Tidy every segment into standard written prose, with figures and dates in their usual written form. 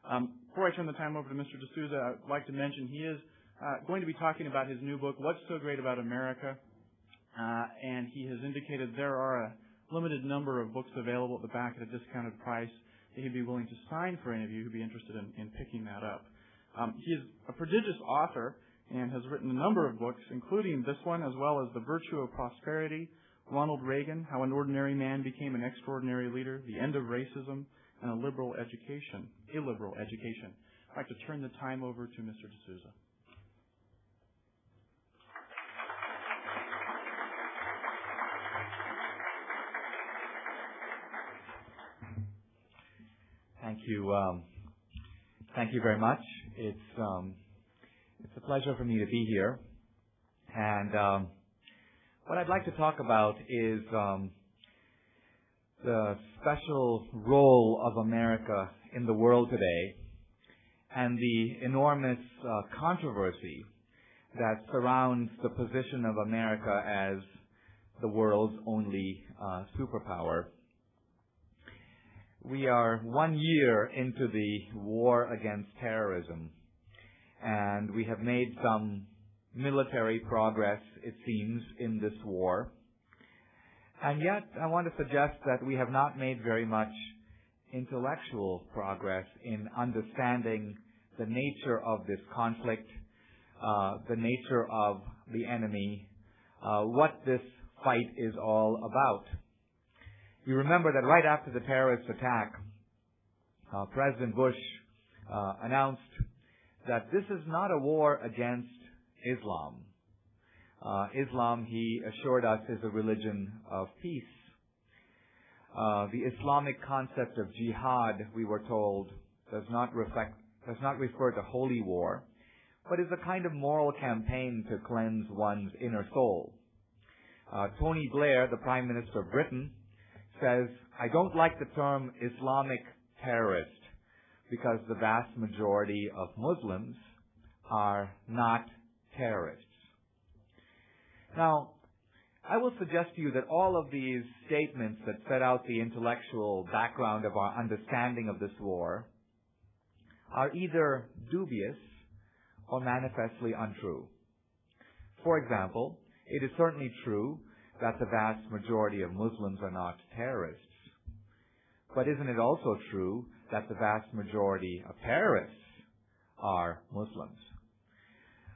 Before I turn the time over to Mr. D'Souza, I'd like to mention he is going to be talking about his new book, What's So Great About America? And he has indicated there are a limited number of books available at the back at a discounted price that he'd be willing to sign for any of you who'd be interested in picking that up. He is a prodigious author and has written a number of books, including this one, as well as The Virtue of Prosperity, Ronald Reagan, How an Ordinary Man Became an Extraordinary Leader, The End of Racism, and Illiberal Education. I'd like to turn the time over to Mr. D'Souza. Thank you. Thank you very much. It's a pleasure for me to be here. And what I'd like to talk about is the special role of America in the world today and the enormous controversy that surrounds the position of America as the world's only superpower. We are 1 year into the war against terrorism, and we have made some military progress, it seems, in this war. And yet, I want to suggest that we have not made very much intellectual progress in understanding the nature of this conflict, the nature of the enemy, what this fight is all about. You remember that right after the terrorist attack, President Bush announced that this is not a war against Islam. Islam, he assured us, is a religion of peace. The Islamic concept of jihad, we were told, does not refer to holy war, but is a kind of moral campaign to cleanse one's inner soul. Tony Blair, the Prime Minister of Britain, says, I don't like the term Islamic terrorist because the vast majority of Muslims are not terrorists. Now, I will suggest to you that all of these statements that set out the intellectual background of our understanding of this war are either dubious or manifestly untrue. For example, it is certainly true that the vast majority of Muslims are not terrorists. But isn't it also true that the vast majority of terrorists are Muslims?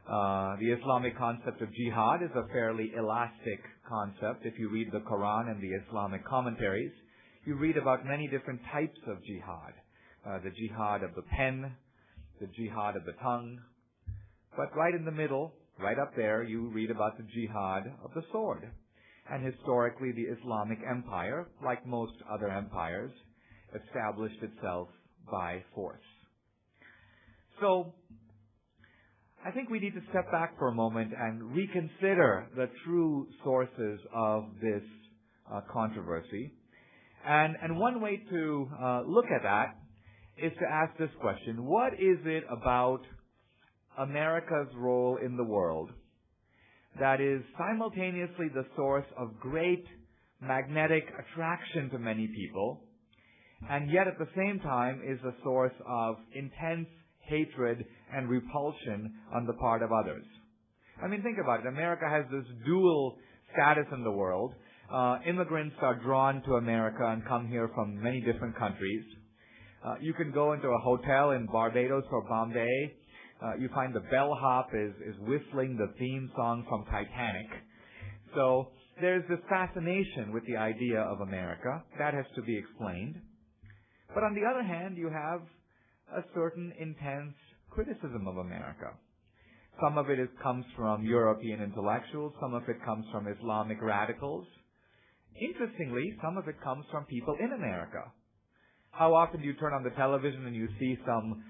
The Islamic concept of jihad is a fairly elastic concept. If you read the Quran and the Islamic commentaries, you read about many different types of jihad. The jihad of the pen, the jihad of the tongue. But right in the middle, right up there, you read about the jihad of the sword. And historically, the Islamic Empire, like most other empires, established itself by force. So, I think we need to step back for a moment and reconsider the true sources of this controversy. And one way to look at that is to ask this question: what is it about America's role in the world that is simultaneously the source of great magnetic attraction to many people, and yet at the same time is a source of intense hatred and repulsion on the part of others? I mean, think about it. America has this dual status in the world. Immigrants are drawn to America and come here from many different countries. You can go into a hotel in Barbados or Bombay. You find the bellhop is whistling the theme song from Titanic. So there's this fascination with the idea of America. That has to be explained. But on the other hand, you have a certain intense criticism of America. Some of it comes from European intellectuals. Some of it comes from Islamic radicals. Interestingly, some of it comes from people in America. How often do you turn on the television and you see some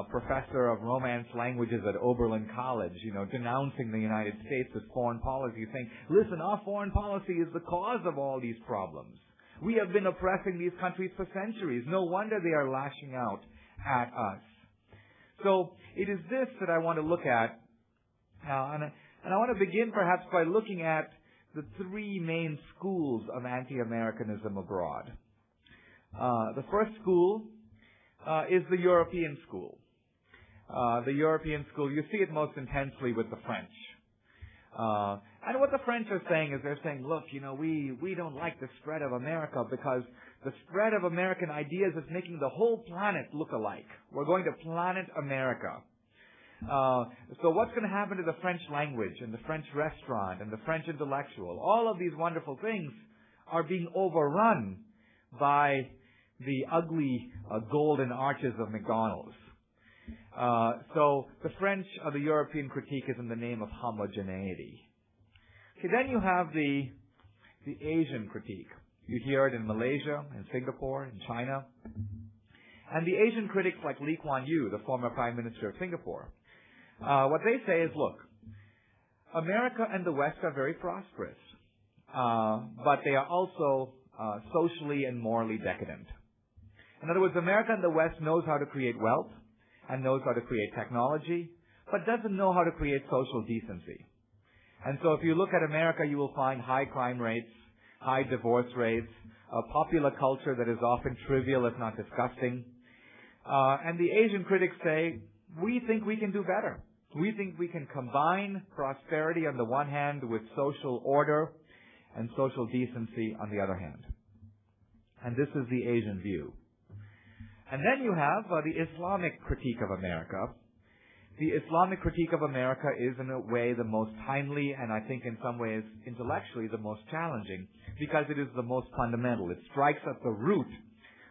professor of Romance languages at Oberlin College, denouncing the United States as foreign policy, saying, listen, our foreign policy is the cause of all these problems. We have been oppressing these countries for centuries. No wonder they are lashing out at us. So it is this that I want to look at now, and I want to begin perhaps by looking at the three main schools of anti-Americanism abroad. The first school is the European school. The European school, you see it most intensely with the French. And what the French are saying is they're saying, look, we don't like the spread of America because the spread of American ideas is making the whole planet look alike. We're going to planet America. So what's going to happen to the French language and the French restaurant and the French intellectual? All of these wonderful things are being overrun by the ugly golden arches of McDonald's. So the French or the European critique is in the name of homogeneity. Okay, then you have the Asian critique. You hear it in Malaysia, in Singapore, in China. And the Asian critics like Lee Kuan Yew, the former Prime Minister of Singapore, what they say is, look, America and the West are very prosperous, but they are also socially and morally decadent. In other words, America and the West knows how to create wealth and knows how to create technology, but doesn't know how to create social decency. And so if you look at America, you will find high crime rates, high divorce rates, a popular culture that is often trivial if not disgusting. And the Asian critics say, we think we can do better. We think we can combine prosperity on the one hand with social order and social decency on the other hand. And this is the Asian view. And then you have the Islamic critique of America. The Islamic critique of America is in a way the most timely and I think in some ways intellectually the most challenging because it is the most fundamental. It strikes at the root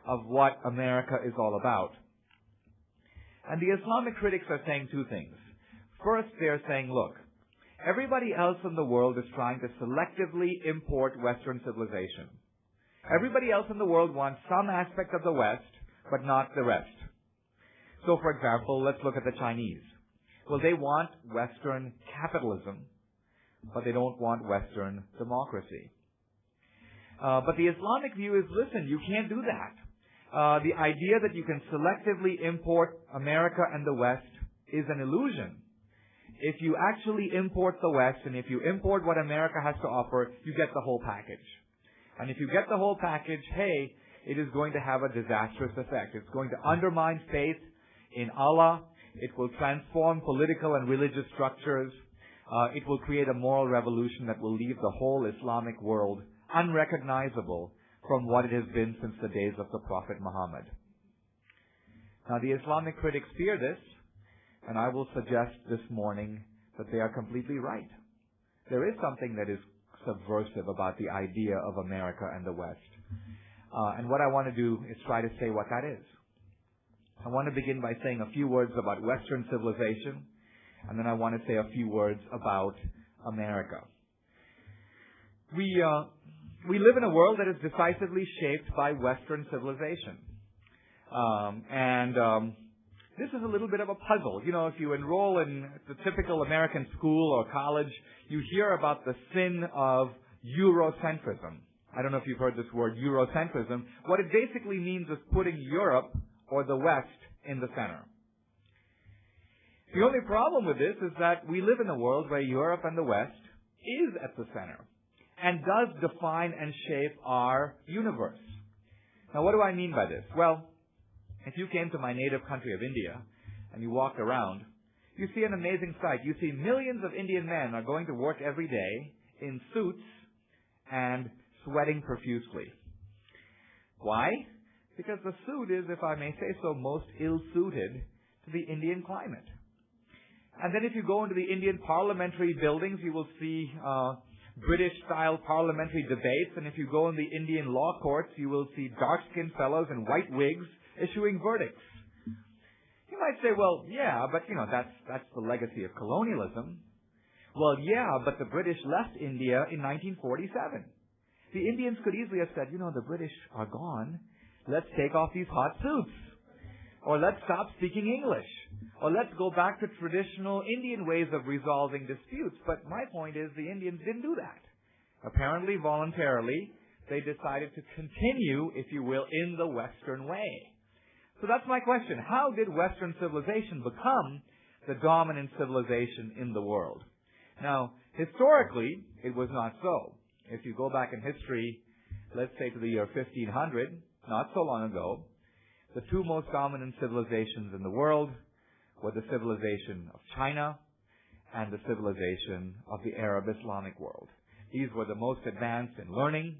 of what America is all about. And the Islamic critics are saying two things. First, they're saying, look, everybody else in the world is trying to selectively import Western civilization. Everybody else in the world wants some aspect of the West, but not the rest. So, for example, let's look at the Chinese. Well, they want Western capitalism, but they don't want Western democracy. But the Islamic view is, listen, you can't do that. The idea that you can selectively import America and the West is an illusion. If you actually import the West and if you import what America has to offer, you get the whole package. And if you get the whole package, hey, it is going to have a disastrous effect. It's going to undermine faith in Allah. It will transform political and religious structures. It will create a moral revolution that will leave the whole Islamic world unrecognizable from what it has been since the days of the Prophet Muhammad. Now, the Islamic critics fear this, and I will suggest this morning that they are completely right. There is something that is subversive about the idea of America and the West. And what I want to do is try to say what that is. I want to begin by saying a few words about Western civilization, and then I want to say a few words about America. We live in a world that is decisively shaped by Western civilization. This is a little bit of a puzzle. If you enroll in the typical American school or college, you hear about the sin of Eurocentrism. I don't know if you've heard this word, Eurocentrism. What it basically means is putting Europe or the West in the center. The only problem with this is that we live in a world where Europe and the West is at the center and does define and shape our universe. Now, what do I mean by this? Well, if you came to my native country of India and you walked around, you see an amazing sight. You see millions of Indian men are going to work every day in suits and sweating profusely. Why? Because the suit is, if I may say so, most ill-suited to the Indian climate. And then if you go into the Indian parliamentary buildings, you will see British-style parliamentary debates. And if you go in the Indian law courts, you will see dark-skinned fellows in white wigs issuing verdicts. You might say, well, yeah, but that's the legacy of colonialism. Well, yeah, but the British left India in 1947. The Indians could easily have said, the British are gone. Let's take off these hot suits. Or let's stop speaking English. Or let's go back to traditional Indian ways of resolving disputes. But my point is the Indians didn't do that. Apparently, voluntarily, they decided to continue, if you will, in the Western way. So that's my question. How did Western civilization become the dominant civilization in the world? Now, historically, it was not so. If you go back in history, let's say to the year 1500, not so long ago, the two most dominant civilizations in the world were the civilization of China and the civilization of the Arab Islamic world. These were the most advanced in learning,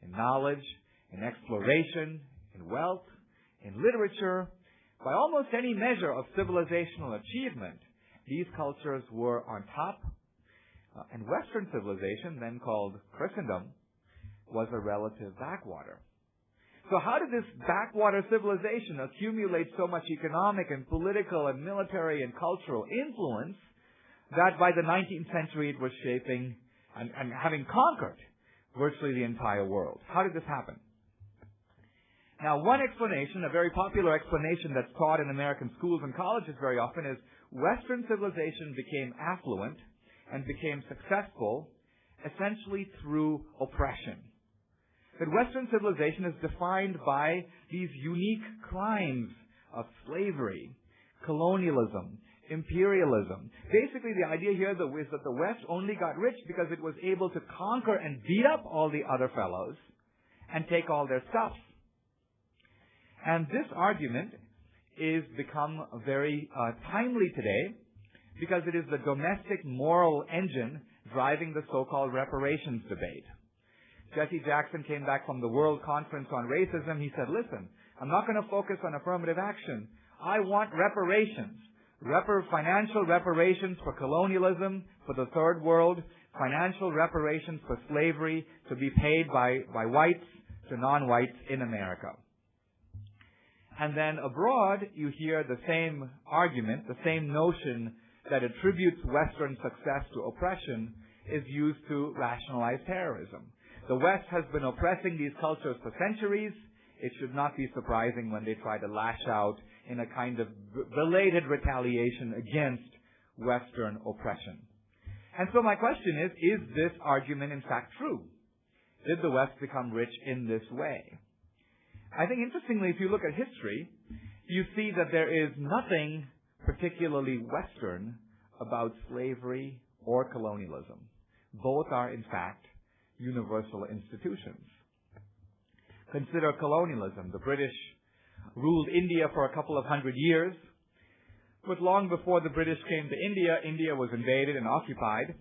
in knowledge, in exploration, in wealth, in literature. By almost any measure of civilizational achievement, these cultures were on top. And Western civilization, then called Christendom, was a relative backwater. So how did this backwater civilization accumulate so much economic and political and military and cultural influence that by the 19th century it was shaping and having conquered virtually the entire world? How did this happen? Now, one explanation, a very popular explanation that's taught in American schools and colleges very often, is Western civilization became affluent and became successful essentially through oppression. That Western civilization is defined by these unique crimes of slavery, colonialism, imperialism. Basically, the idea here is that the West only got rich because it was able to conquer and beat up all the other fellows and take all their stuff. And this argument is become very timely today because it is the domestic moral engine driving the so-called reparations debate. Jesse Jackson came back from the World Conference on Racism. He said, listen, I'm not going to focus on affirmative action. I want reparations. Financial reparations for colonialism, for the Third World, financial reparations for slavery to be paid by whites to non-whites in America. And then abroad, you hear the same argument, the same notion that attributes Western success to oppression is used to rationalize terrorism. The West has been oppressing these cultures for centuries. It should not be surprising when they try to lash out in a kind of belated retaliation against Western oppression. And so my question is this argument in fact true? Did the West become rich in this way? I think interestingly, if you look at history, you see that there is nothing particularly Western about slavery or colonialism. Both are, in fact, universal institutions. Consider colonialism. The British ruled India for a couple of hundred years, but long before the British came to India, India was invaded and occupied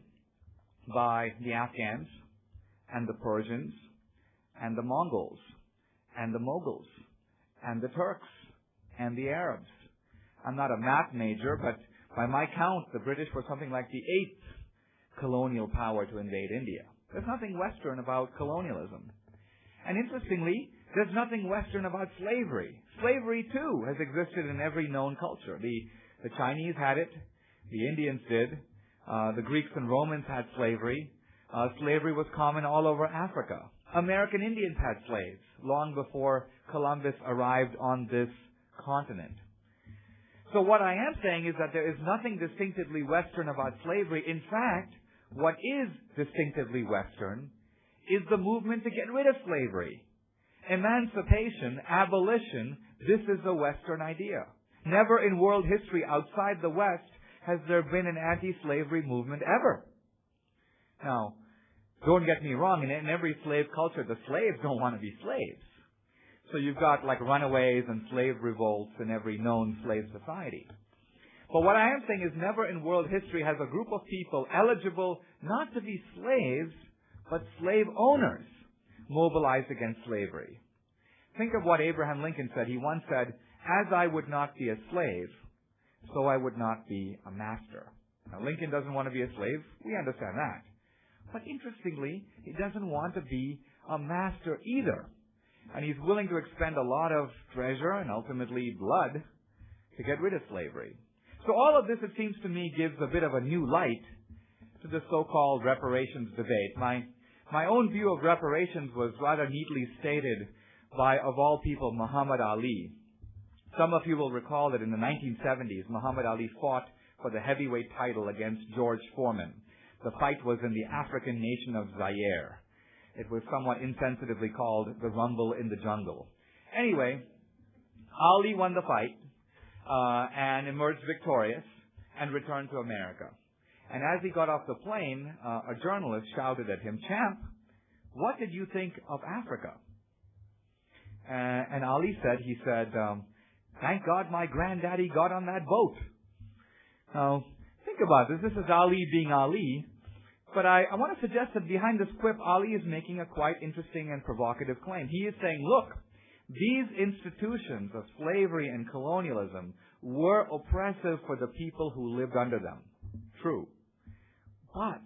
by the Afghans and the Persians and the Mongols and the Mughals and the Turks and the Arabs. I'm not a math major, but by my count, the British were something like the 8th colonial power to invade India. There's nothing Western about colonialism. And interestingly, there's nothing Western about slavery. Slavery, too, has existed in every known culture. The Chinese had it. The Indians did. The Greeks and Romans had slavery. Slavery was common all over Africa. American Indians had slaves long before Columbus arrived on this continent. So what I am saying is that there is nothing distinctively Western about slavery. In fact, what is distinctively Western is the movement to get rid of slavery. Emancipation, abolition, this is a Western idea. Never in world history outside the West has there been an anti-slavery movement ever. Now, don't get me wrong, in every slave culture, the slaves don't want to be slaves. So you've got like runaways and slave revolts in every known slave society. But what I am saying is never in world history has a group of people eligible not to be slaves, but slave owners mobilized against slavery. Think of what Abraham Lincoln said. He once said, "As I would not be a slave, so I would not be a master." Now, Lincoln doesn't want to be a slave. We understand that. But interestingly, he doesn't want to be a master either. And he's willing to expend a lot of treasure and ultimately blood to get rid of slavery. So all of this, it seems to me, gives a bit of a new light to the so-called reparations debate. My own view of reparations was rather neatly stated by, of all people, Muhammad Ali. Some of you will recall that in the 1970s, Muhammad Ali fought for the heavyweight title against George Foreman. The fight was in the African nation of Zaire. It was somewhat insensitively called the Rumble in the Jungle. Anyway, Ali won the fight and emerged victorious and returned to America. And as he got off the plane, a journalist shouted at him, "Champ, what did you think of Africa?" And Ali said, Thank God my granddaddy got on that boat. Now, think about this. This is Ali being Ali. But I want to suggest that behind this quip, Ali is making a quite interesting and provocative claim. He is saying, look, these institutions of slavery and colonialism were oppressive for the people who lived under them. True. But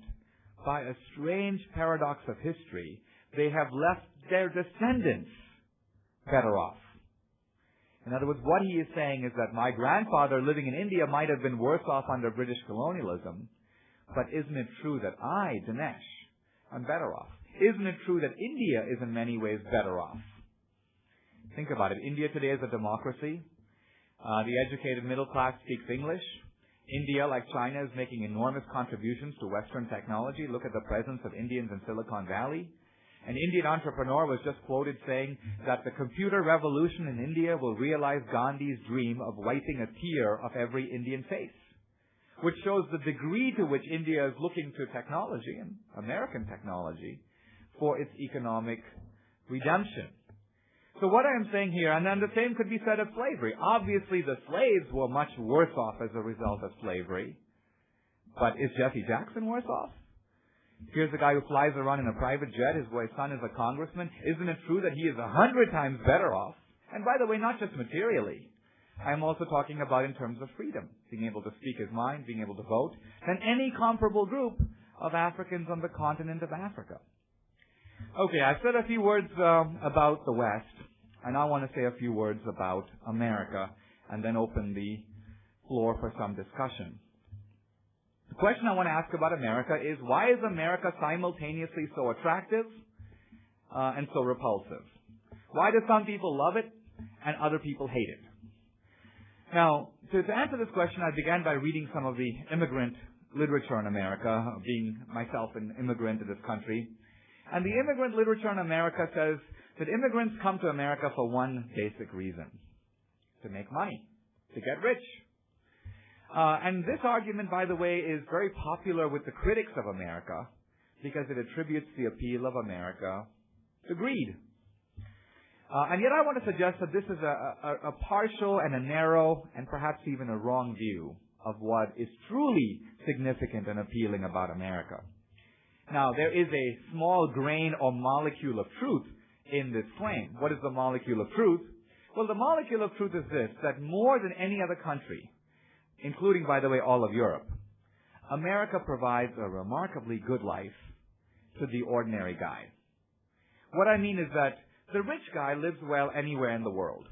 by a strange paradox of history, they have left their descendants better off. In other words, what he is saying is that my grandfather living in India might have been worse off under British colonialism, but isn't it true that I, Dinesh, am better off? Isn't it true that India is in many ways better off? Think about it. India today is a democracy. The educated middle class speaks English. India, like China, is making enormous contributions to Western technology. Look at the presence of Indians in Silicon Valley. An Indian entrepreneur was just quoted saying that the computer revolution in India will realize Gandhi's dream of wiping a tear off every Indian face, which shows the degree to which India is looking to technology and American technology for its economic redemption. So what I am saying here, and then the same could be said of slavery. Obviously, the slaves were much worse off as a result of slavery. But is Jesse Jackson worse off? Here's a guy who flies around in a private jet. His son is a congressman. Isn't it true that he is 100 times better off? And by the way, not just materially. I'm also talking about in terms of freedom, being able to speak his mind, being able to vote, than any comparable group of Africans on the continent of Africa. Okay, I've said a few words about the West, and I want to say a few words about America, and then open the floor for some discussion. The question I want to ask about America is, why is America simultaneously so attractive and so repulsive? Why do some people love it and other people hate it? Now, to answer this question, I began by reading some of the immigrant literature in America, being myself an immigrant to this country. And the immigrant literature in America says that immigrants come to America for one basic reason: to make money, to get rich. And this argument, by the way, is very popular with the critics of America because it attributes the appeal of America to greed. And yet I want to suggest that this is a partial and a narrow and perhaps even a wrong view of what is truly significant and appealing about America. Now, there is a small grain or molecule of truth in this claim. What is the molecule of truth? Well, the molecule of truth is this, that more than any other country, including, by the way, all of Europe, America provides a remarkably good life to the ordinary guy. What I mean is that the rich guy lives well anywhere in the world.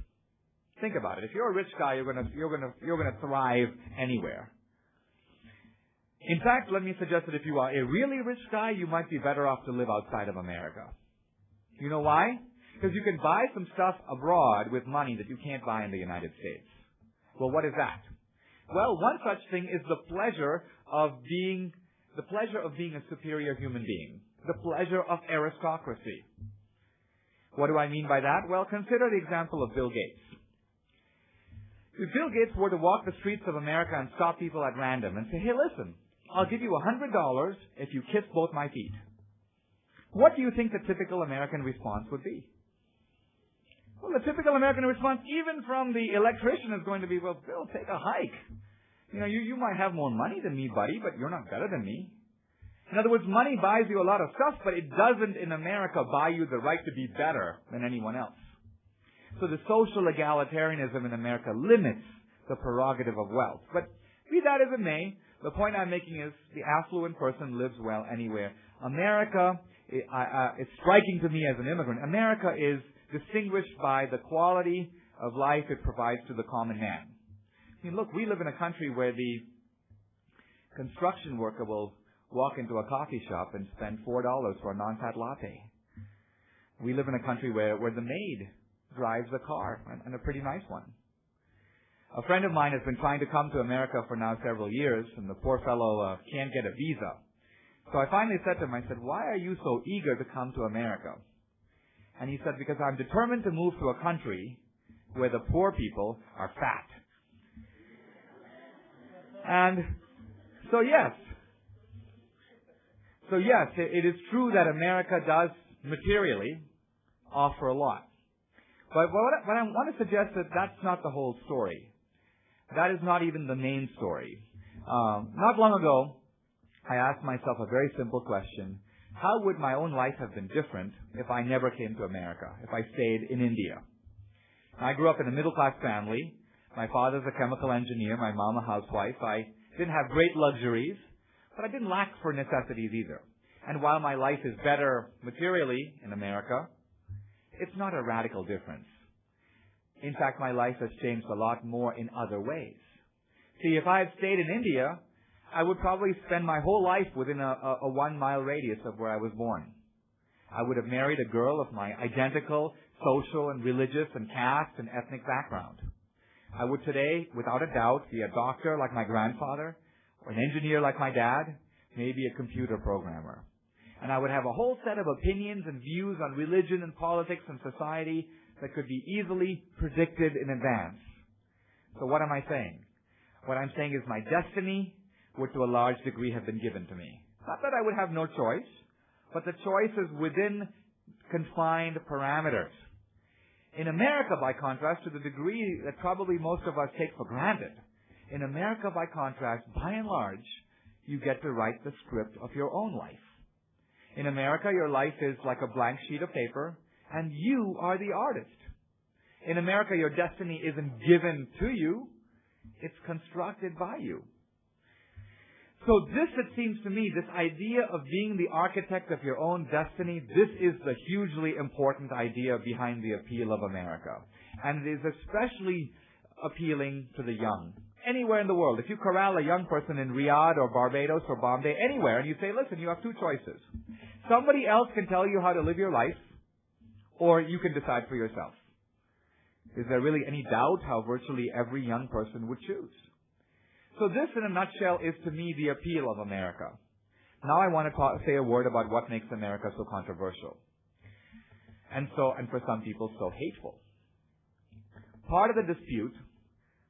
Think about it. If you're a rich guy, you're going to thrive anywhere. In fact, let me suggest that if you are a really rich guy, you might be better off to live outside of America. You know why? Because you can buy some stuff abroad with money that you can't buy in the United States. Well, what is that? Well, one such thing is the pleasure of being a superior human being, the pleasure of aristocracy. What do I mean by that? Well, consider the example of Bill Gates. If Bill Gates were to walk the streets of America and stop people at random and say, hey, listen, I'll give you $100 if you kiss both my feet. What do you think the typical American response would be? Well, the typical American response, even from the electrician, is going to be, well, Bill, take a hike. You might have more money than me, buddy, but you're not better than me. In other words, money buys you a lot of stuff, but it doesn't in America buy you the right to be better than anyone else. So the social egalitarianism in America limits the prerogative of wealth. But be that as it may, the point I'm making is the affluent person lives well anywhere. America, it's striking to me as an immigrant, America is distinguished by the quality of life it provides to the common man. I mean, look, we live in a country where the construction worker will walk into a coffee shop and spend $4 for a non-fat latte. We live in a country where the maid drives a car, and a pretty nice one. A friend of mine has been trying to come to America for now several years, and the poor fellow can't get a visa. So I finally said to him, I said, why are you so eager to come to America? And he said, because I'm determined to move to a country where the poor people are fat. And so yes, it is true that America does materially offer a lot. But what I want to suggest is that's not the whole story. That is not even the main story. Not long ago, I asked myself a very simple question. How would my own life have been different if I never came to America, if I stayed in India? I grew up in a middle-class family. My father's a chemical engineer, my mom a housewife. I didn't have great luxuries, but I didn't lack for necessities either. And while my life is better materially in America, it's not a radical difference. In fact, my life has changed a lot more in other ways. See, if I had stayed in India, I would probably spend my whole life within a 1-mile radius of where I was born. I would have married a girl of my identical social and religious and caste and ethnic background. I would today, without a doubt, be a doctor like my grandfather, or an engineer like my dad, maybe a computer programmer. And I would have a whole set of opinions and views on religion and politics and society that could be easily predicted in advance. So what am I saying? What I'm saying is my destiny would to a large degree have been given to me. Not that I would have no choice, but the choice is within confined parameters. In America, by contrast, to the degree that probably most of us take for granted, in America, by contrast, by and large, you get to write the script of your own life. In America, your life is like a blank sheet of paper, and you are the artist. In America, your destiny isn't given to you, it's constructed by you. So this, it seems to me, this idea of being the architect of your own destiny, this is the hugely important idea behind the appeal of America. And it is especially appealing to the young. Anywhere in the world, if you corral a young person in Riyadh or Barbados or Bombay, anywhere, and you say, listen, you have two choices. Somebody else can tell you how to live your life, or you can decide for yourself. Is there really any doubt how virtually every young person would choose? So this, in a nutshell, is to me the appeal of America. Now I want to say a word about what makes America so controversial. And for some people, so hateful. Part of the dispute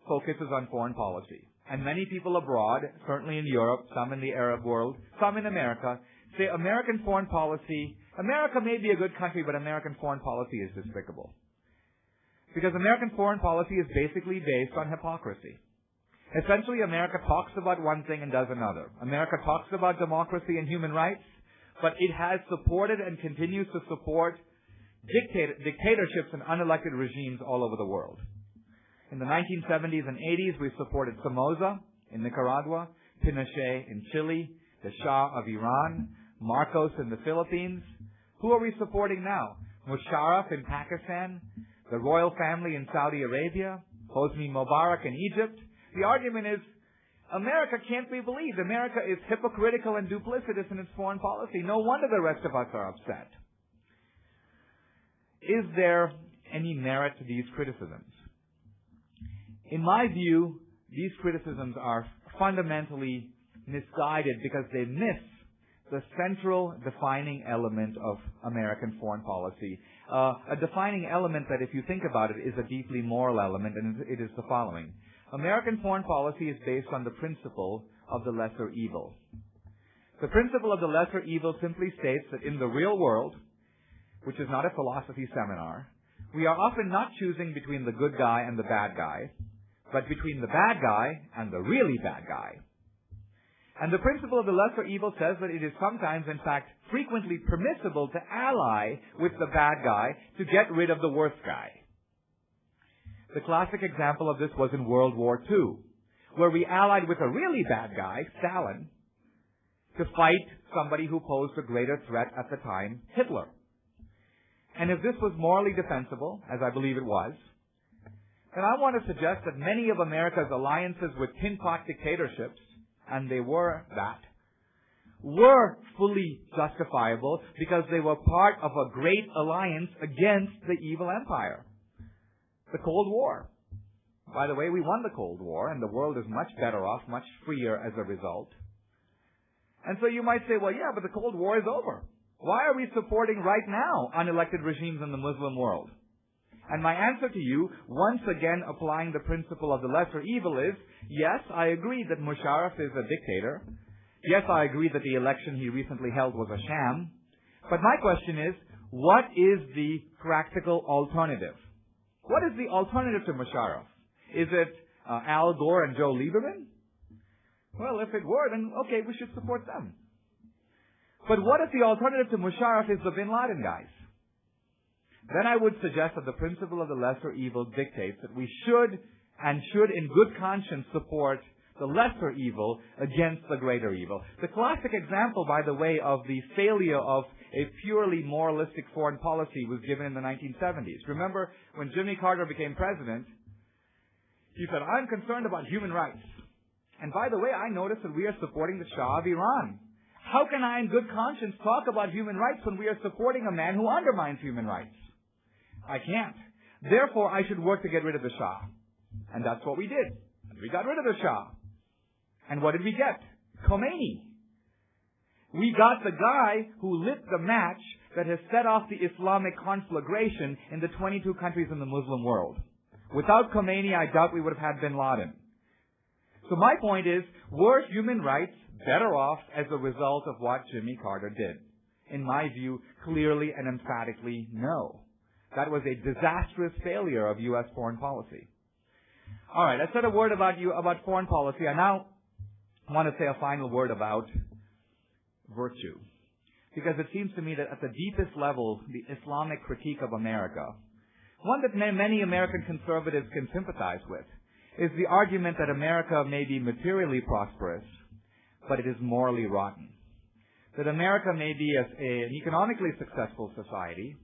focuses on foreign policy. And many people abroad, certainly in Europe, some in the Arab world, some in America, say American foreign policy, America may be a good country, but American foreign policy is despicable. Because American foreign policy is basically based on hypocrisy. Essentially, America talks about one thing and does another. America talks about democracy and human rights, but it has supported and continues to support dictatorships and unelected regimes all over the world. In the 1970s and 80s, we supported Somoza in Nicaragua, Pinochet in Chile, the Shah of Iran, Marcos in the Philippines. Who are we supporting now? Musharraf in Pakistan, the royal family in Saudi Arabia, Hosni Mubarak in Egypt. The argument is, America can't be believed. America is hypocritical and duplicitous in its foreign policy. No wonder the rest of us are upset. Is there any merit to these criticisms? In my view, these criticisms are fundamentally misguided because they miss the central defining element of American foreign policy. A defining element that, if you think about it, is a deeply moral element, and it is the following. American foreign policy is based on the principle of the lesser evil. The principle of the lesser evil simply states that in the real world, which is not a philosophy seminar, we are often not choosing between the good guy and the bad guy, but between the bad guy and the really bad guy. And the principle of the lesser evil says that it is sometimes, in fact, frequently permissible to ally with the bad guy to get rid of the worst guy. The classic example of this was in World War II, where we allied with a really bad guy, Stalin, to fight somebody who posed a greater threat at the time, Hitler. And if this was morally defensible, as I believe it was, then I want to suggest that many of America's alliances with tin-pot dictatorships, and they were that, were fully justifiable because they were part of a great alliance against the evil empire. The Cold War. By the way, we won the Cold War, and the world is much better off, much freer as a result. And so you might say, well, yeah, but the Cold War is over. Why are we supporting right now unelected regimes in the Muslim world? And my answer to you, once again applying the principle of the lesser evil, is, yes, I agree that Musharraf is a dictator. Yes, I agree that the election he recently held was a sham. But my question is, what is the practical alternative? What is the alternative to Musharraf? Is it Al Gore and Joe Lieberman? Well, if it were, then okay, we should support them. But what if the alternative to Musharraf is the Bin Laden guys? Then I would suggest that the principle of the lesser evil dictates that we should in good conscience support the lesser evil against the greater evil. The classic example, by the way, of the failure of a purely moralistic foreign policy was given in the 1970s. Remember, when Jimmy Carter became president, he said, I'm concerned about human rights. And by the way, I notice that we are supporting the Shah of Iran. How can I in good conscience talk about human rights when we are supporting a man who undermines human rights? I can't. Therefore, I should work to get rid of the Shah. And that's what we did. And we got rid of the Shah. And what did we get? Khomeini. We got the guy who lit the match that has set off the Islamic conflagration in the 22 countries in the Muslim world. Without Khomeini, I doubt we would have had bin Laden. So my point is, were human rights better off as a result of what Jimmy Carter did? In my view, clearly and emphatically, no. That was a disastrous failure of U.S. foreign policy. All right, I said a word about foreign policy. I now want to say a final word about virtue. Because it seems to me that at the deepest level, the Islamic critique of America, one that many American conservatives can sympathize with, is the argument that America may be materially prosperous, but it is morally rotten. That America may be an economically successful society,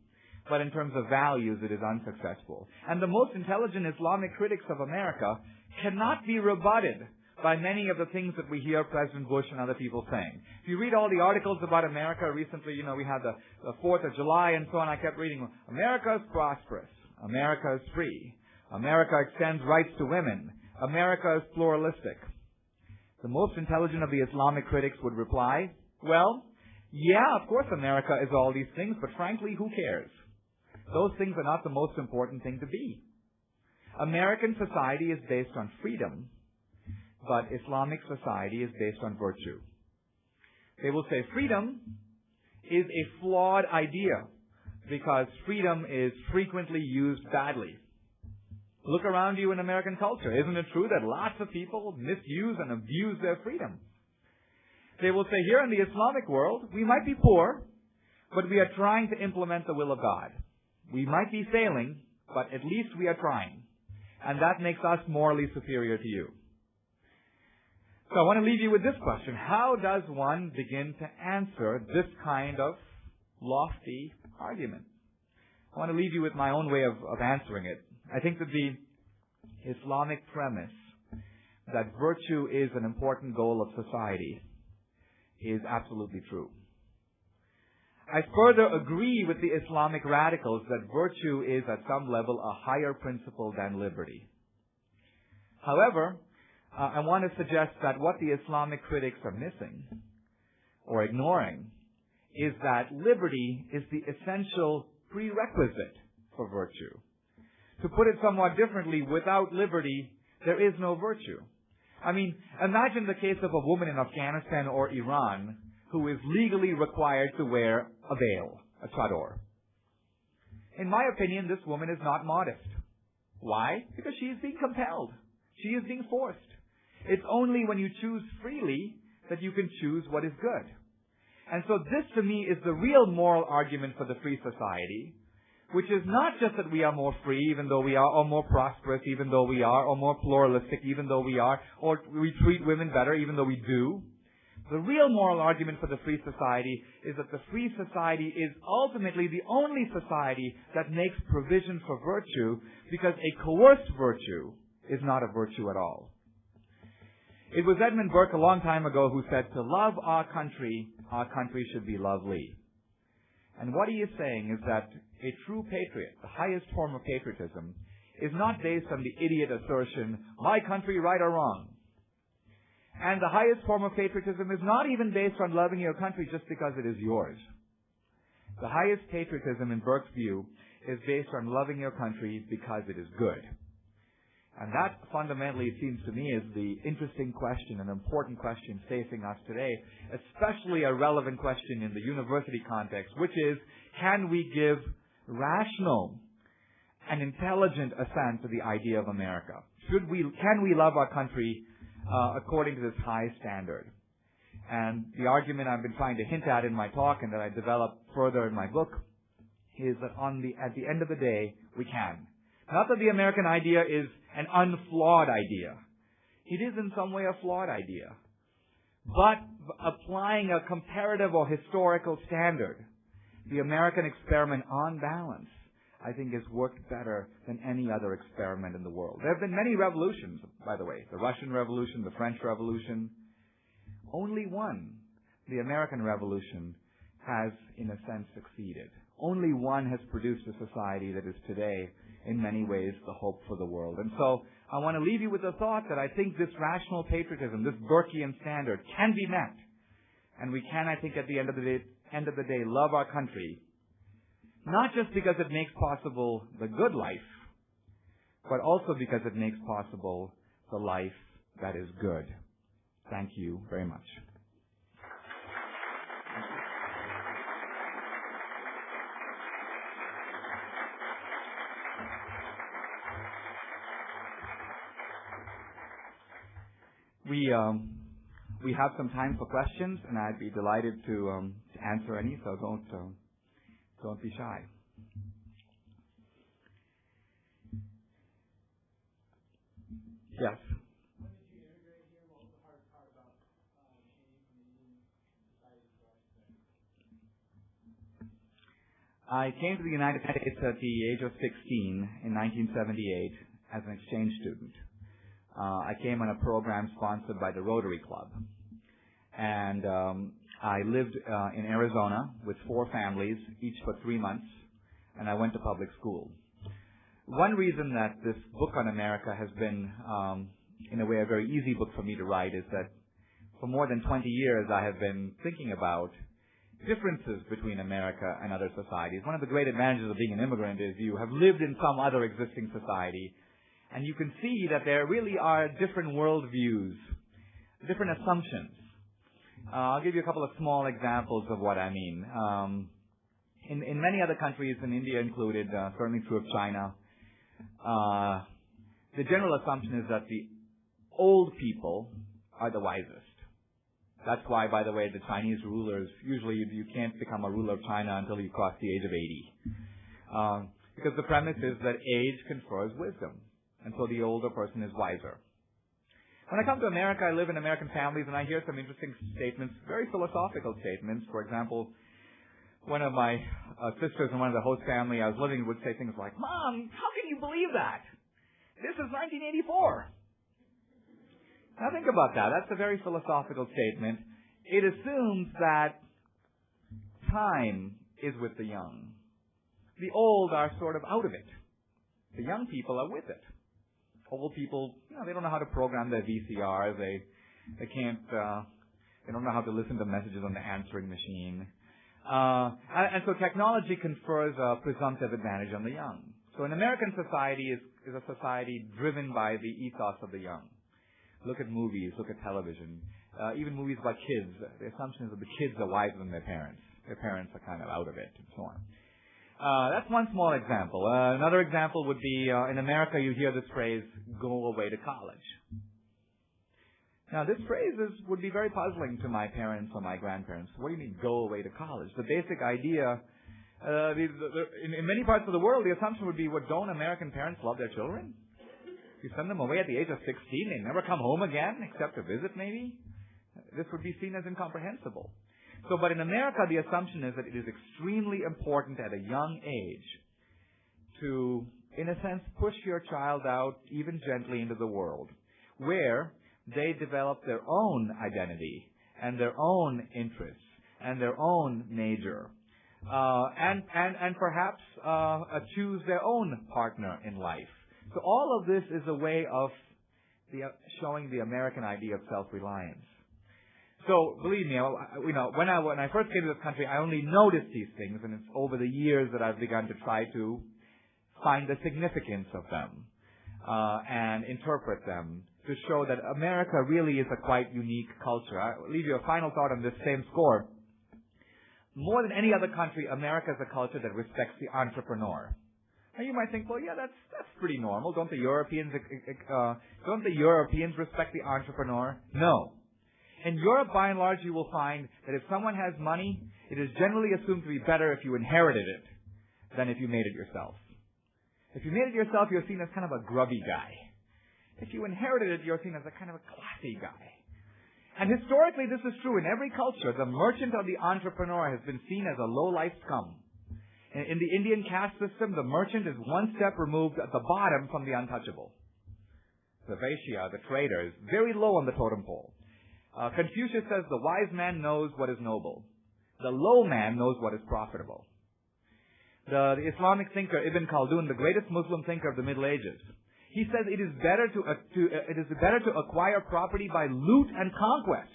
but in terms of values, it is unsuccessful. And the most intelligent Islamic critics of America cannot be rebutted by many of the things that we hear President Bush and other people saying. If you read all the articles about America recently, we had the 4th of July and so on, I kept reading, America is prosperous. America is free. America extends rights to women. America is pluralistic. The most intelligent of the Islamic critics would reply, well, yeah, of course America is all these things, but frankly, who cares? Those things are not the most important thing to be. American society is based on freedom, but Islamic society is based on virtue. They will say freedom is a flawed idea because freedom is frequently used badly. Look around you in American culture. Isn't it true that lots of people misuse and abuse their freedom? They will say here in the Islamic world, we might be poor, but we are trying to implement the will of God. We might be failing, but at least we are trying. And that makes us morally superior to you. So I want to leave you with this question. How does one begin to answer this kind of lofty argument? I want to leave you with my own way of answering it. I think that the Islamic premise that virtue is an important goal of society is absolutely true. I further agree with the Islamic radicals that virtue is at some level a higher principle than liberty. However, I want to suggest that what the Islamic critics are missing or ignoring is that liberty is the essential prerequisite for virtue. To put it somewhat differently, without liberty, there is no virtue. I mean, imagine the case of a woman in Afghanistan or Iran who is legally required to wear a veil, a chador. In my opinion, this woman is not modest. Why? Because she is being compelled. She is being forced. It's only when you choose freely that you can choose what is good. And so this, to me, is the real moral argument for the free society, which is not just that we are more free, even though we are, or more prosperous, even though we are, or more pluralistic, even though we are, or we treat women better, even though we do. The real moral argument for the free society is that the free society is ultimately the only society that makes provision for virtue, because a coerced virtue is not a virtue at all. It was Edmund Burke a long time ago who said, to love our country should be lovely. And what he is saying is that a true patriot, the highest form of patriotism, is not based on the idiot assertion, my country right or wrong. And the highest form of patriotism is not even based on loving your country just because it is yours. The highest patriotism, in Burke's view, is based on loving your country because it is good. And that fundamentally, it seems to me, is the interesting question, an important question facing us today, especially a relevant question in the university context, which is, can we give rational an intelligent assent to the idea of America? Can we love our country according to this high standard? And the argument I've been trying to hint at in my talk and that I develop further in my book is that at the end of the day, we can. Not that the American idea is an unflawed idea. It is in some way a flawed idea. But applying a comparative or historical standard, the American experiment on balance, I think has worked better than any other experiment in the world. There have been many revolutions, by the way. The Russian Revolution, the French Revolution. Only one, the American Revolution, has, in a sense, succeeded. Only one has produced a society that is today, in many ways, the hope for the world. And so I want to leave you with the thought that I think this rational patriotism, this Burkean standard, can be met. And we can, I think, at the end of the day, love our country, not just because it makes possible the good life, but also because it makes possible the life that is good. Thank you very much. We have some time for questions, and I'd be delighted to answer any. So don't be shy. Yes. When did you immigrate here? What was the hardest part about changing from Indian society to our society? I came to the United States at the age of 16 in 1978 as an exchange student. I came on a program sponsored by the Rotary Club. And I lived in Arizona with 4 families, each for 3 months, and I went to public school. One reason that this book on America has been, in a way, a very easy book for me to write is that for more than 20 years I have been thinking about differences between America and other societies. One of the great advantages of being an immigrant is you have lived in some other existing society, and you can see that there really are different worldviews, different assumptions. I'll give you a couple of small examples of what I mean. In many other countries, and India included, certainly true of China, the general assumption is that the old people are the wisest. That's why, by the way, the Chinese rulers, usually you can't become a ruler of China until you cross the age of 80. Because the premise is that age confers wisdom. And so the older person is wiser. When I come to America, I live in American families, and I hear some interesting statements, very philosophical statements. For example, one of my sisters in one of the host family I was living with would say things like, "Mom, how can you believe that? This is 1984. Now think about that. That's a very philosophical statement. It assumes that time is with the young. The old are sort of out of it. The young people are with it. Old people, they don't know how to program their VCRs. They can't. They don't know how to listen to messages on the answering machine. And so technology confers a presumptive advantage on the young. So an American society is a society driven by the ethos of the young. Look at movies, look at television, even movies about kids. The assumption is that the kids are wiser than their parents. Their parents are kind of out of it, and so on. That's one small example. Another example would be, in America you hear this phrase, "go away to college." Now this phrase would be very puzzling to my parents or my grandparents. What do you mean, go away to college? The basic idea, in many parts of the world, the assumption would be, well, don't American parents love their children? You send them away at the age of 16, they never come home again, except to visit maybe? This would be seen as incomprehensible. So, but in America, the assumption is that it is extremely important at a young age to, in a sense, push your child out even gently into the world, where they develop their own identity and their own interests and their own major, and perhaps choose their own partner in life. So all of this is a way of showing the American idea of self-reliance. So believe me, when I first came to this country, I only noticed these things, and it's over the years that I've begun to try to find the significance of them and interpret them to show that America really is a quite unique culture. I'll leave you a final thought on this same score. More than any other country, America is a culture that respects the entrepreneur. And you might think, well, yeah, that's pretty normal. Don't the Europeans respect the entrepreneur? No. In Europe, by and large, you will find that if someone has money, it is generally assumed to be better if you inherited it than if you made it yourself. If you made it yourself, you're seen as kind of a grubby guy. If you inherited it, you're seen as a kind of a classy guy. And historically, this is true in every culture. The merchant or the entrepreneur has been seen as a low-life scum. In the Indian caste system, the merchant is one step removed at the bottom from the untouchable. The Vaishya, the trader, is very low on the totem pole. Confucius says the wise man knows what is noble. The low man knows what is profitable. The Islamic thinker Ibn Khaldun, the greatest Muslim thinker of the Middle Ages, he says it is better to acquire property by loot and conquest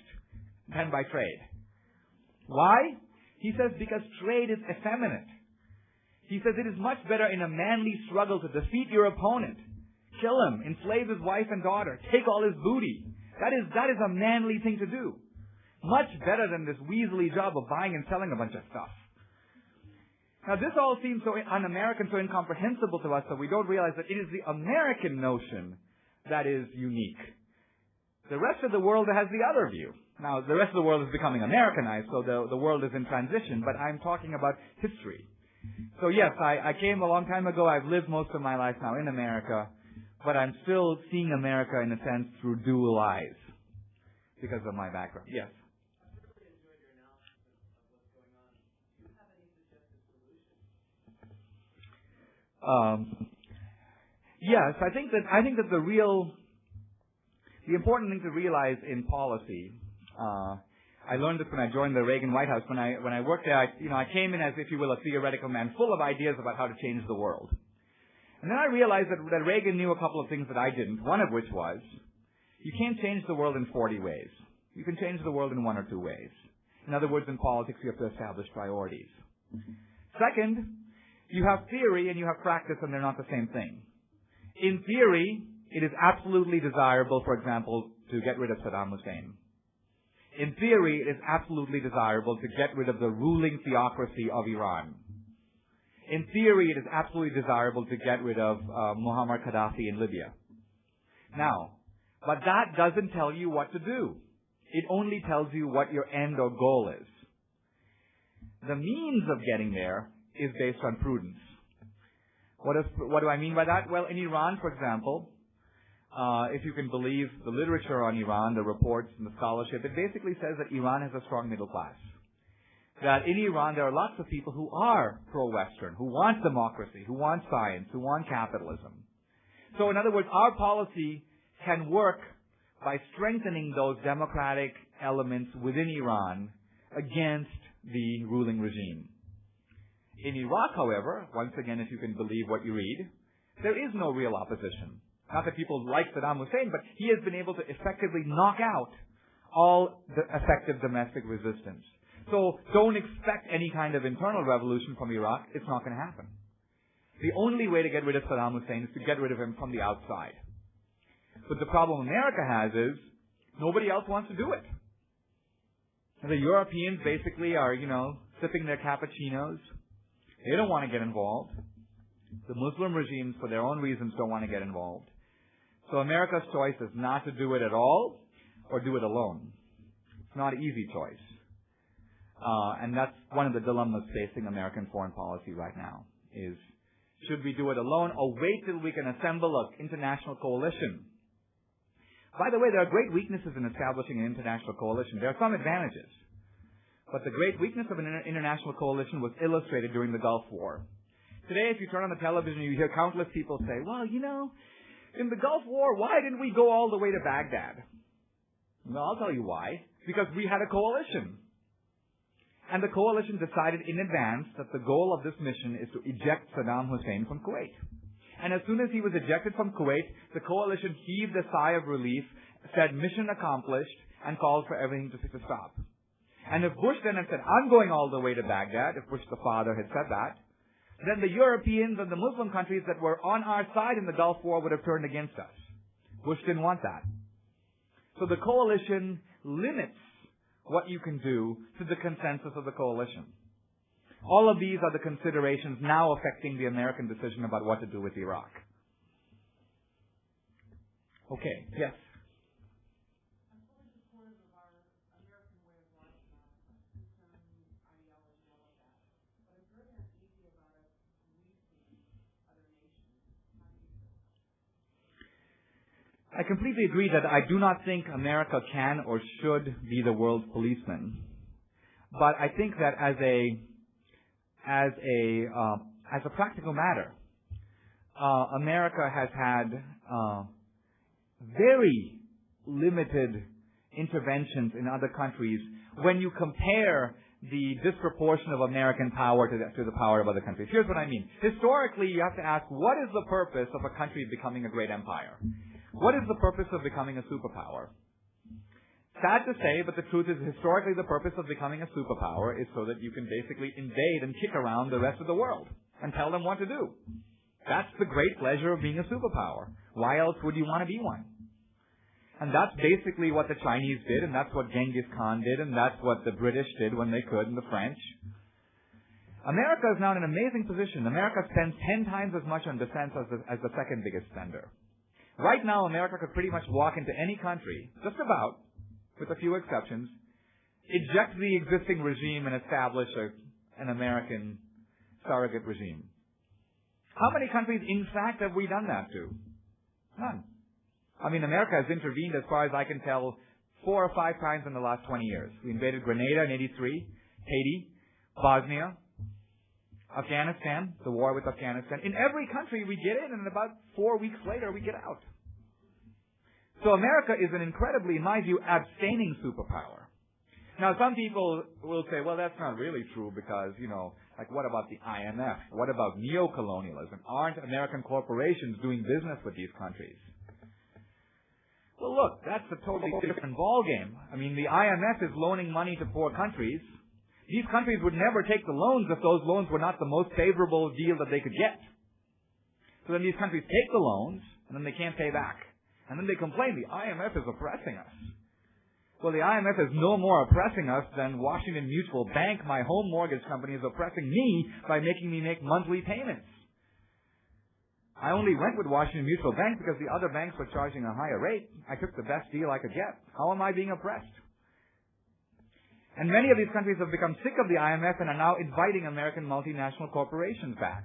than by trade. Why? He says because trade is effeminate. He says it is much better in a manly struggle to defeat your opponent, kill him, enslave his wife and daughter, take all his booty. That is a manly thing to do. Much better than this weaselly job of buying and selling a bunch of stuff. Now, this all seems so un-American, so incomprehensible to us that we don't realize that it is the American notion that is unique. The rest of the world has the other view. Now, the rest of the world is becoming Americanized, so the world is in transition, but I'm talking about history. So yes, I came a long time ago. I've lived most of my life now in America, but I'm still seeing America in a sense through dual eyes because of my background. Yes? Yes, I think that the important thing to realize in policy, I learned this when I joined the Reagan White House. When I worked there, I came in as, if you will, a theoretical man, full of ideas about how to change the world. And then I realized that Reagan knew a couple of things that I didn't. One of which was, you can't change the world in 40 ways. You can change the world in 1 or 2 ways. In other words, in politics, you have to establish priorities. Second, you have theory and you have practice, and they're not the same thing. In theory, it is absolutely desirable, for example, to get rid of Saddam Hussein. In theory, it is absolutely desirable to get rid of the ruling theocracy of Iran. In theory, it is absolutely desirable to get rid of Muammar Gaddafi in Libya. Now, but that doesn't tell you what to do. It only tells you what your end or goal is. The means of getting there is based on prudence. What do I mean by that? Well, in Iran, for example, if you can believe the literature on Iran, the reports and the scholarship, it basically says that Iran has a strong middle class. That in Iran there are lots of people who are pro-Western, who want democracy, who want science, who want capitalism. So in other words, our policy can work by strengthening those democratic elements within Iran against the ruling regime. In Iraq, however, once again, if you can believe what you read, there is no real opposition. Not that people like Saddam Hussein, but he has been able to effectively knock out all the effective domestic resistance. So don't expect any kind of internal revolution from Iraq. It's not going to happen. The only way to get rid of Saddam Hussein is to get rid of him from the outside. But the problem America has is nobody else wants to do it. The Europeans basically are, sipping their cappuccinos. They don't want to get involved. The Muslim regimes, for their own reasons, don't want to get involved. So America's choice is not to do it at all or do it alone. It's not an easy choice. And that's one of the dilemmas facing American foreign policy right now is, should we do it alone or wait till we can assemble an international coalition? By the way, there are great weaknesses in establishing an international coalition. There are some advantages. But the great weakness of an international coalition was illustrated during the Gulf War. Today, if you turn on the television, you hear countless people say, well, in the Gulf War, why didn't we go all the way to Baghdad? Well, I'll tell you why. Because we had a coalition. And the coalition decided in advance that the goal of this mission is to eject Saddam Hussein from Kuwait. And as soon as he was ejected from Kuwait, the coalition heaved a sigh of relief, said mission accomplished, and called for everything to stop. And if Bush then had said, I'm going all the way to Baghdad, if Bush the father had said that, then the Europeans and the Muslim countries that were on our side in the Gulf War would have turned against us. Bush didn't want that. So the coalition limits what you can do to the consensus of the coalition. All of these are the considerations now affecting the American decision about what to do with Iraq. Okay, yes. I completely agree that I do not think America can or should be the world's policeman. But I think that as a practical matter, America has had very limited interventions in other countries when you compare the disproportion of American power to the power of other countries. Here's what I mean. Historically, you have to ask, what is the purpose of a country becoming a great empire? What is the purpose of becoming a superpower? Sad to say, but the truth is historically the purpose of becoming a superpower is so that you can basically invade and kick around the rest of the world and tell them what to do. That's the great pleasure of being a superpower. Why else would you want to be one? And that's basically what the Chinese did, and that's what Genghis Khan did, and that's what the British did when they could, and the French. America is now in an amazing position. America spends 10 times as much on defense as the second biggest spender. Right now, America could pretty much walk into any country, just about, with a few exceptions, eject the existing regime and establish an American surrogate regime. How many countries, in fact, have we done that to? None. I mean, America has intervened, as far as I can tell, 4 or 5 times in the last 20 years. We invaded Grenada in 83, Haiti, Bosnia, Afghanistan, the war with Afghanistan. In every country we get in, and about 4 weeks later we get out. So America is an incredibly, in my view, abstaining superpower. Now, some people will say, well, that's not really true because, like what about the IMF? What about neocolonialism? Aren't American corporations doing business with these countries? Well, look, that's a totally different ballgame. I mean, the IMF is loaning money to poor countries. These countries would never take the loans if those loans were not the most favorable deal that they could get. So then these countries take the loans, and then they can't pay back. And then they complain, the IMF is oppressing us. Well, the IMF is no more oppressing us than Washington Mutual Bank, my home mortgage company, is oppressing me by making me make monthly payments. I only went with Washington Mutual Bank because the other banks were charging a higher rate. I took the best deal I could get. How am I being oppressed? And many of these countries have become sick of the IMF and are now inviting American multinational corporations back.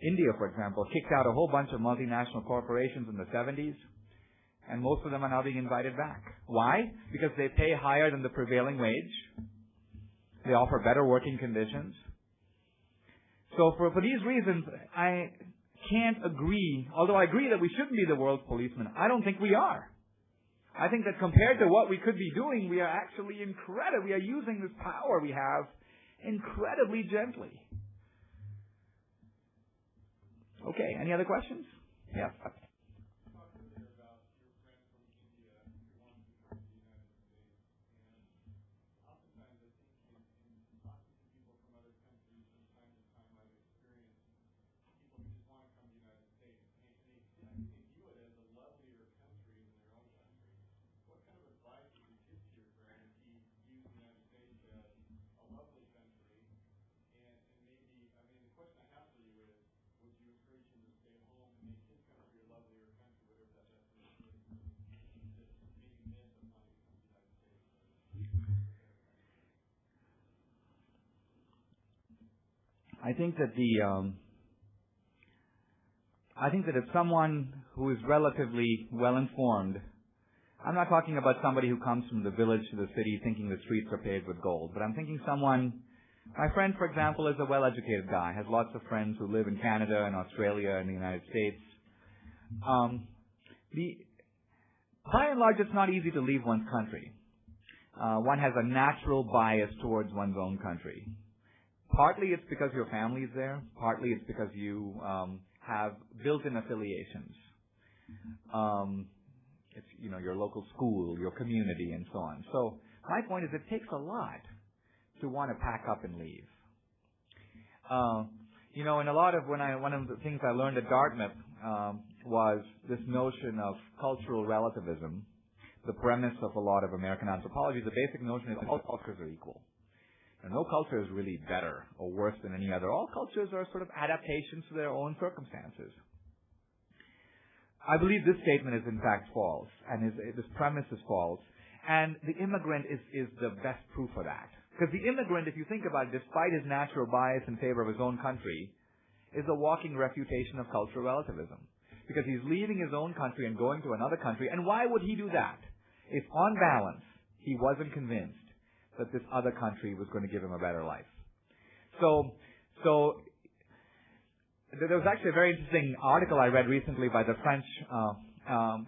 India, for example, kicked out a whole bunch of multinational corporations in the 70s, and most of them are now being invited back. Why? Because they pay higher than the prevailing wage. They offer better working conditions. So for these reasons, I can't agree, although I agree that we shouldn't be the world's policeman, I don't think we are. I think that compared to what we could be doing, we are actually we are using this power we have incredibly gently. Okay, any other questions? Yeah. I think that if someone who is relatively well informed, I'm not talking about somebody who comes from the village to the city thinking the streets are paved with gold, but I'm thinking my friend, for example, is a well-educated guy, has lots of friends who live in Canada and Australia and the United States. By and large, it's not easy to leave one's country. One has a natural bias towards one's own country. Partly it's because your family is there. Partly it's because you have built-in affiliations. It's your local school, your community, and so on. So my point is, it takes a lot to want to pack up and leave. And one of the things I learned at Dartmouth was this notion of cultural relativism. The premise of a lot of American anthropology, the basic notion is all cultures are equal. No culture is really better or worse than any other. All cultures are sort of adaptations to their own circumstances. I believe this statement is in fact false, and this premise is false. And the immigrant is the best proof of that. Because the immigrant, if you think about it, despite his natural bias in favor of his own country, is a walking refutation of cultural relativism. Because he's leaving his own country and going to another country. And why would he do that? If on balance, he wasn't convinced that this other country was going to give him a better life. So there was actually a very interesting article I read recently by the French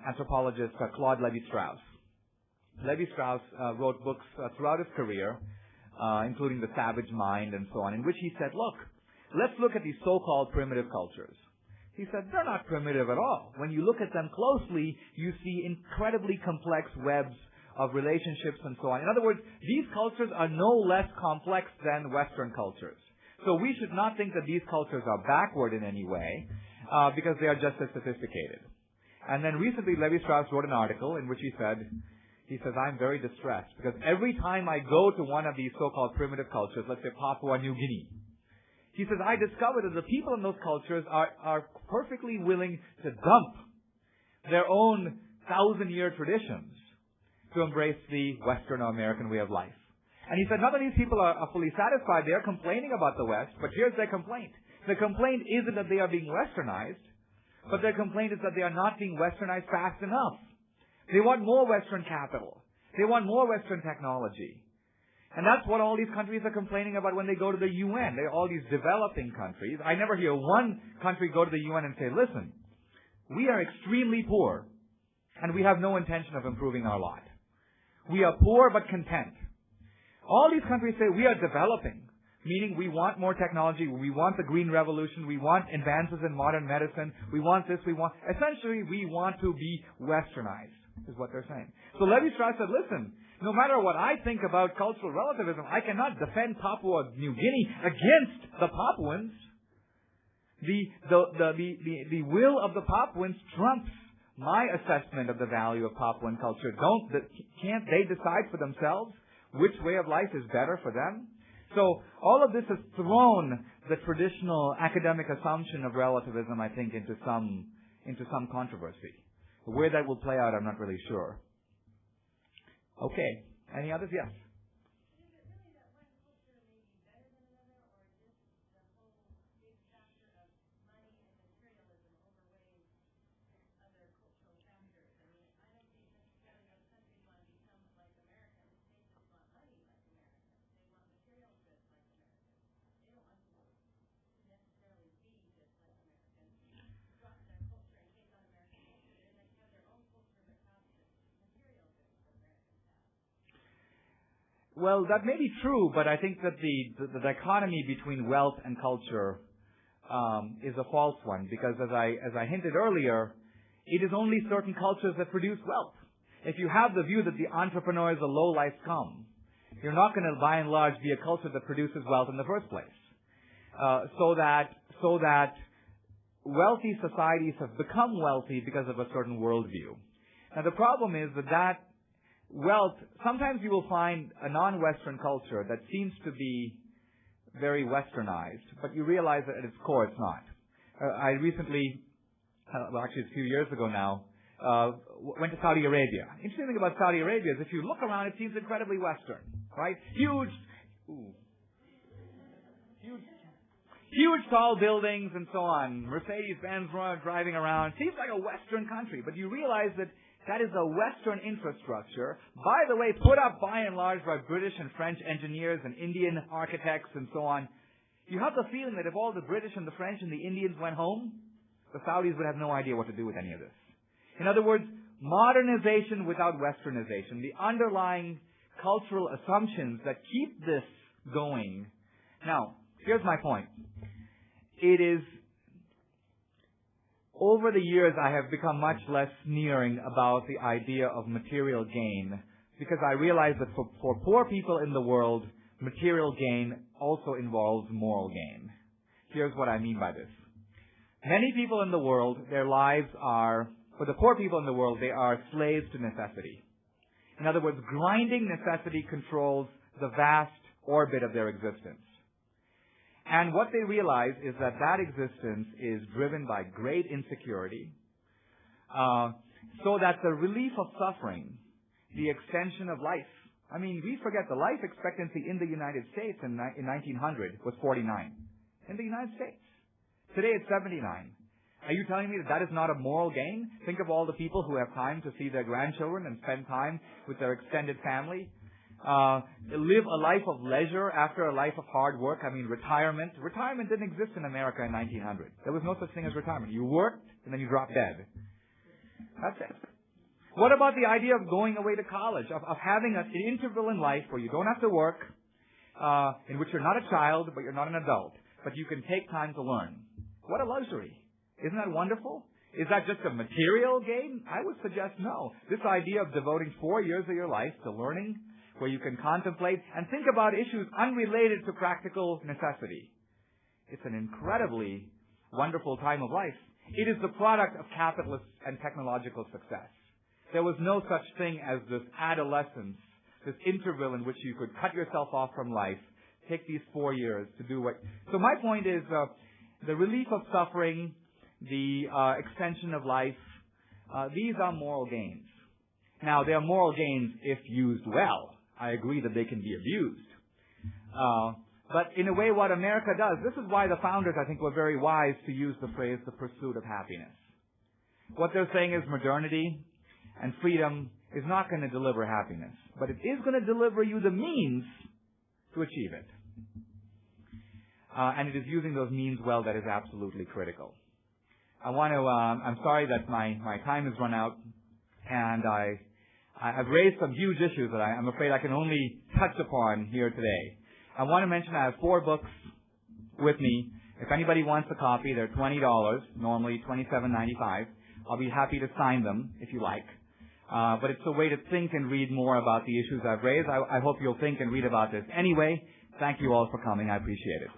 anthropologist Claude Lévi-Strauss. Lévi-Strauss wrote books throughout his career, including The Savage Mind and so on, in which he said, look, let's look at these so-called primitive cultures. He said, they're not primitive at all. When you look at them closely, you see incredibly complex webs of relationships and so on. In other words, these cultures are no less complex than Western cultures. So we should not think that these cultures are backward in any way, because they are just as sophisticated. And then recently, Lévi-Strauss wrote an article in which he says, I'm very distressed because every time I go to one of these so-called primitive cultures, let's say Papua New Guinea, he says, I discover that the people in those cultures are perfectly willing to dump their own 1,000-year traditions to embrace the Western or American way of life. And he said, none of these people are fully satisfied. They are complaining about the West, but here's their complaint. The complaint isn't that they are being Westernized, but their complaint is that they are not being Westernized fast enough. They want more Western capital. They want more Western technology. And that's what all these countries are complaining about when they go to the UN. They're all these developing countries. I never hear one country go to the UN and say, listen, we are extremely poor, and we have no intention of improving our lot. We are poor but content. All these countries say we are developing, meaning we want more technology, we want the green revolution, we want advances in modern medicine, we want this, essentially we want to be Westernized, is what they're saying. So Lévi-Strauss said, listen, no matter what I think about cultural relativism, I cannot defend Papua New Guinea against the Papuans. The will of the Papuans trumps my assessment of the value of Papuan culture. Can't they decide for themselves which way of life is better for them? So all of this has thrown the traditional academic assumption of relativism, I think, into some controversy. Where that will play out, I'm not really sure. Okay. Any others? Yes. Well, that may be true, but I think that the dichotomy between wealth and culture is a false one, because as I hinted earlier, it is only certain cultures that produce wealth. If you have the view that the entrepreneur is a low-life scum, you're not going to, by and large, be a culture that produces wealth in the first place. So that wealthy societies have become wealthy because of a certain worldview. Now, the problem is that wealth, sometimes you will find a non-Western culture that seems to be very Westernized, but you realize that at its core it's not. I recently, actually it's a few years ago now, went to Saudi Arabia. Interesting thing about Saudi Arabia is if you look around, it seems incredibly Western, right? Huge tall buildings and so on. Mercedes-Benz driving around. Seems like a Western country, but you realize that is a Western infrastructure, by the way, put up by and large by British and French engineers and Indian architects and so on. You have the feeling that if all the British and the French and the Indians went home, the Saudis would have no idea what to do with any of this. In other words, modernization without Westernization, the underlying cultural assumptions that keep this going. Now, here's my point. It is, over the years, I have become much less sneering about the idea of material gain, because I realize that for poor people in the world, material gain also involves moral gain. Here's what I mean by this. Many people in the world, their lives are, for the poor people in the world, they are slaves to necessity. In other words, grinding necessity controls the vast orbit of their existence. And what they realize is that that existence is driven by great insecurity, so that the relief of suffering, the extension of life, I mean, we forget the life expectancy in the United States in 1900 was 49. In the United States. Today it's 79. Are you telling me that that is not a moral gain? Think of all the people who have time to see their grandchildren and spend time with their extended family. Live a life of leisure after a life of hard work. I mean, retirement. Retirement didn't exist in America in 1900. There was no such thing as retirement. You worked and then you dropped dead. That's it. What about the idea of going away to college, of having an interval in life where you don't have to work, in which you're not a child, but you're not an adult, but you can take time to learn? What a luxury. Isn't that wonderful? Is that just a material gain? I would suggest no. This idea of devoting 4 years of your life to learning, where you can contemplate and think about issues unrelated to practical necessity. It's an incredibly wonderful time of life. It is the product of capitalist and technological success. There was no such thing as this adolescence, this interval in which you could cut yourself off from life, take these 4 years to do what... So my point is the relief of suffering, the extension of life, these are moral gains. Now, they are moral gains if used well. I agree that they can be abused. But in a way, what America does, this is why the founders, I think, were very wise to use the phrase, the pursuit of happiness. What they're saying is modernity and freedom is not going to deliver happiness, but it is going to deliver you the means to achieve it. And it is using those means well that is absolutely critical. I want to, I'm sorry that my time has run out, and I've raised some huge issues that I'm afraid I can only touch upon here today. I want to mention I have 4 books with me. If anybody wants a copy, they're $20, normally $27.95. I'll be happy to sign them if you like. But it's a way to think and read more about the issues I've raised. I hope you'll think and read about this. Anyway, thank you all for coming. I appreciate it.